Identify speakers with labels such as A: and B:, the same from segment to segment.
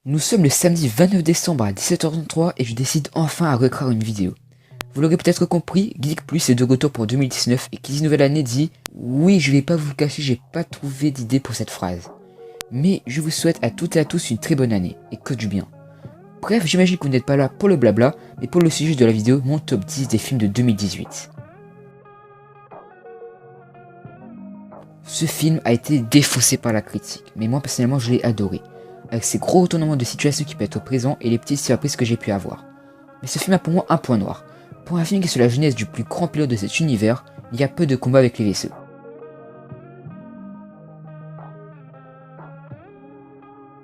A: Nous sommes le samedi 29 décembre à 17h33 et je décide enfin à recréer une vidéo. Vous l'aurez peut-être compris, Geek Plus est de retour pour 2019 et qui dit nouvelle année dit oui, je vais pas vous cacher, j'ai pas trouvé d'idée pour cette phrase. Mais je vous souhaite à toutes et à tous une très bonne année et que du bien. Bref, j'imagine que vous n'êtes pas là pour le blabla, mais pour le sujet de la vidéo, mon top 10 des films de 2018. Ce film a été défoncé par la critique, mais moi personnellement je l'ai adoré, avec ses gros retournements de situation qui peuvent être présents et les petites surprises que j'ai pu avoir. Mais ce film a pour moi un point noir. Pour un film qui est sur la jeunesse du plus grand pilote de cet univers, il y a peu de combats avec les vaisseaux.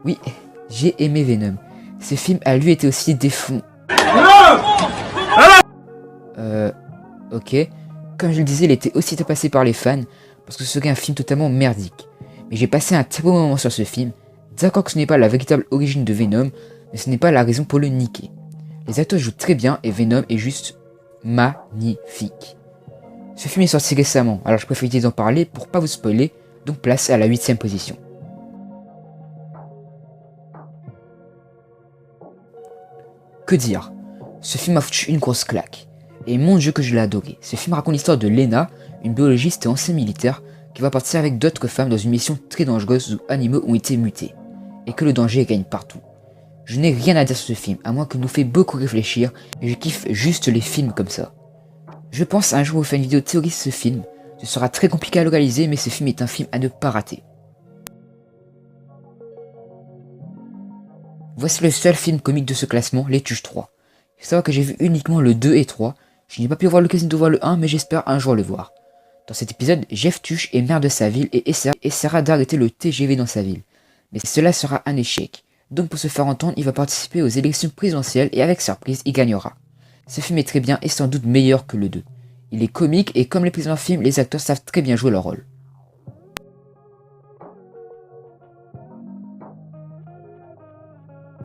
A: Oui, j'ai aimé Venom. Ce film a lui été aussi défon... Ok. Comme je le disais, il était aussi dépassé par les fans, parce que ce serait un film totalement merdique. Mais j'ai passé un très bon moment sur ce film. D'accord que ce n'est pas la véritable origine de Venom, mais ce n'est pas la raison pour le niquer. Les acteurs jouent très bien et Venom est juste magnifique. Ce film est sorti récemment, alors je préfère éviter d'en parler pour pas vous spoiler, donc place à la 8ème position. Que dire? Ce film m'a foutu une grosse claque. Et mon dieu que je l'ai adoré. Ce film raconte l'histoire de Lena, une biologiste et ancienne militaire, qui va partir avec d'autres femmes dans une mission très dangereuse où animaux ont été mutés. Et que le danger gagne partout. Je n'ai rien à dire sur ce film, à moins qu'il nous fait beaucoup réfléchir, et je kiffe juste les films comme ça. Je pense un jour vous faire une vidéo théorie sur ce film. Ce sera très compliqué à le réaliser, mais ce film est un film à ne pas rater. Voici le seul film comique de ce classement, Les Tuches 3. Il faut savoir que j'ai vu uniquement le 2 et 3. Je n'ai pas pu avoir l'occasion de voir le 1, mais j'espère un jour le voir. Dans cet épisode, Jeff Tuche est maire de sa ville et essaiera d'arrêter le TGV dans sa ville. Mais cela sera un échec. Donc pour se faire entendre, il va participer aux élections présidentielles et avec surprise, il gagnera. Ce film est très bien et sans doute meilleur que le 2. Il est comique et comme les précédents films, les acteurs savent très bien jouer leur rôle.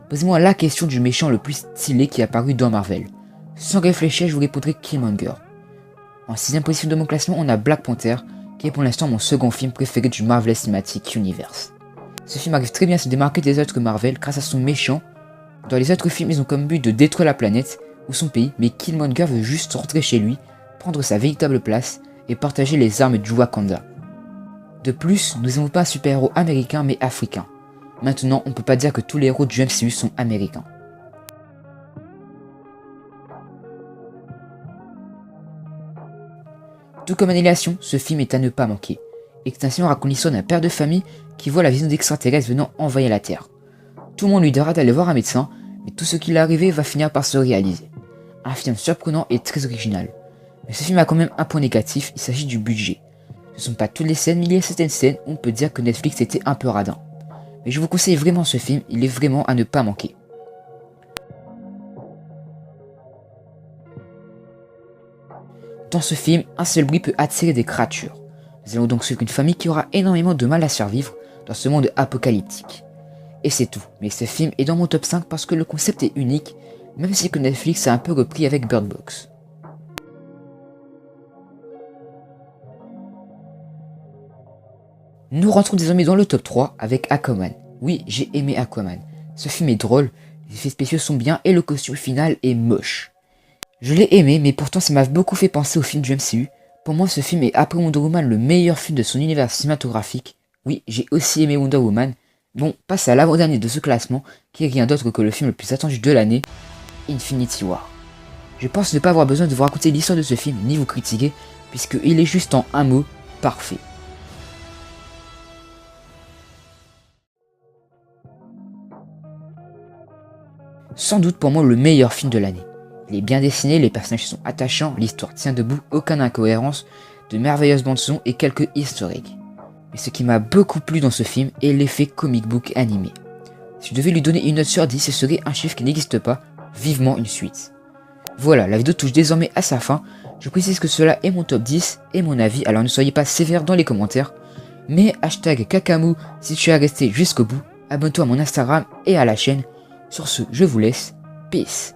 A: Posez-moi la question du méchant le plus stylé qui est apparu dans Marvel. Sans réfléchir, je vous répondrai Killmonger. En 6ème position de mon classement, on a Black Panther, qui est pour l'instant mon second film préféré du Marvel Cinematic Universe. Ce film arrive très bien à se démarquer des autres Marvel grâce à son méchant. Dans les autres films, ils ont comme but de détruire la planète ou son pays, mais Killmonger veut juste rentrer chez lui, prendre sa véritable place et partager les armes du Wakanda. De plus, nous n'avons pas un super-héros américain mais africain. Maintenant, on ne peut pas dire que tous les héros du MCU sont américains. Tout comme Annihilation, ce film est à ne pas manquer. Extinction raconte l'histoire d'un père de famille qui voit la vision d'extraterrestres venant envahir la Terre. Tout le monde lui dira d'aller voir un médecin, mais tout ce qui lui est arrivé va finir par se réaliser. Un film surprenant et très original. Mais ce film a quand même un point négatif, il s'agit du budget. Ce ne sont pas toutes les scènes, mais il y a certaines scènes où on peut dire que Netflix était un peu radin. Mais je vous conseille vraiment ce film, il est vraiment à ne pas manquer. Dans ce film, un seul bruit peut attirer des créatures. Nous allons donc suivre une famille qui aura énormément de mal à survivre dans ce monde apocalyptique. Et c'est tout, mais ce film est dans mon top 5 parce que le concept est unique, même si que Netflix a un peu repris avec Bird Box. Nous rentrons désormais dans le top 3 avec Aquaman. Oui, j'ai aimé Aquaman. Ce film est drôle, les effets spéciaux sont bien et le costume final est moche. Je l'ai aimé, mais pourtant ça m'a beaucoup fait penser au film du MCU. Pour moi, ce film est après Wonder Woman le meilleur film de son univers cinématographique. Oui, j'ai aussi aimé Wonder Woman. Bon, passe à l'avant-dernier de ce classement, qui est rien d'autre que le film le plus attendu de l'année, Infinity War. Je pense ne pas avoir besoin de vous raconter l'histoire de ce film, ni vous critiquer, puisqu'il est juste en un mot, parfait. Sans doute pour moi le meilleur film de l'année. Il est bien dessiné, les personnages sont attachants, l'histoire tient debout, aucune incohérence, de merveilleuses bandes-son et quelques historiques. Mais ce qui m'a beaucoup plu dans ce film est l'effet comic book animé. Si je devais lui donner une note sur 10, ce serait un chiffre qui n'existe pas, vivement une suite. Voilà, la vidéo touche désormais à sa fin, je précise que cela est mon top 10 et mon avis, alors ne soyez pas sévères dans les commentaires, mais hashtag Kakamou si tu es resté jusqu'au bout, abonne-toi à mon Instagram et à la chaîne. Sur ce, je vous laisse, peace.